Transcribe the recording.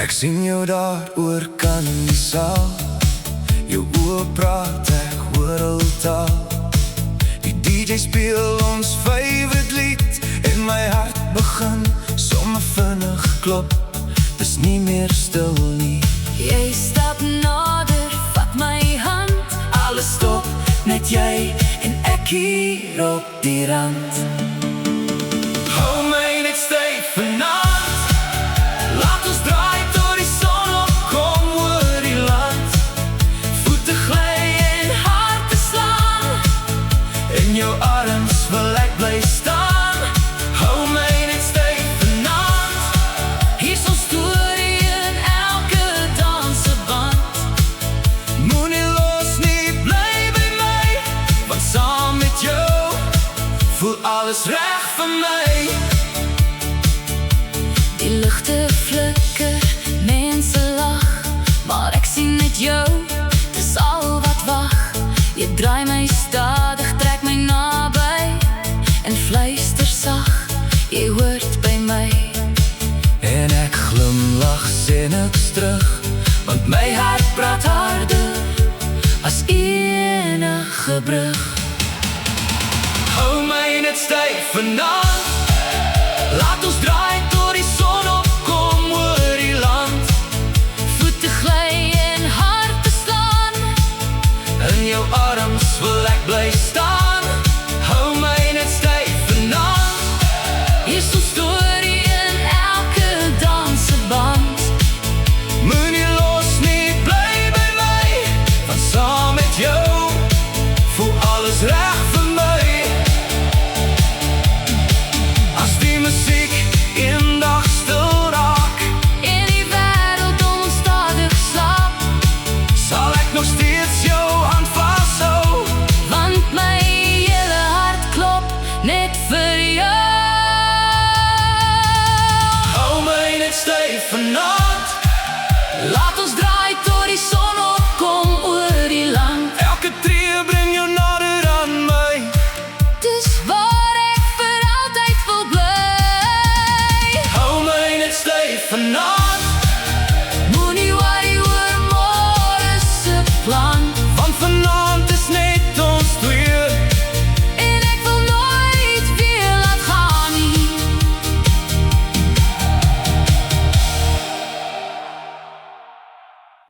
Ek sien jou daar oor kan die saal. Jou oë praat, ek hoor al taal. Die DJ speel ons favorite lied en my hart begin sommer vinnig klop. Dis nie meer stil nie. Jy stap nader, vat my hand. Alles stop, net jy en ek hier op die rand. Hou my net styf vanaand. Laat ons draai tot die son opkom oor die land. Voete gly en harte slaan. In jou arms wil ek bly staan. Hou my net styf vanaand. Hier is ons storie in elke danseband. Moenie los nie, bly by my. Want saam met jou voel alles reg vir my. Die ligte flikker, mense lag, maar ek sien net jou, dis al wat wag. Jy draai my stadig, trek my naby en fluister sag, jy hoort by my. En ek glimlach sinnigs terug, want my hart praat harder as enige brug. Hou my net styf vanaand. Laat ons draai tot die son opkom oor die land. Voete gly en harte slaan. In jou arms wil ek bly staan. Hou my net styf vanaand. Hier is ons storie in elke danseband. Moenie los nie, bly by my. Want saam met jou voel alles reg vir my. As die musiek eendag stil raak En die wêreld onstadig slaap, sal ek nog steeds jou hand vashou. want my hele hart klop net vir jou. Hou my net styf vanaand. Laat ons draai tot die son opkom oor die land. Elke tree bring jou nader aan my. Dis waar ek vir altyd wil bly. Hou my net styf vanaand.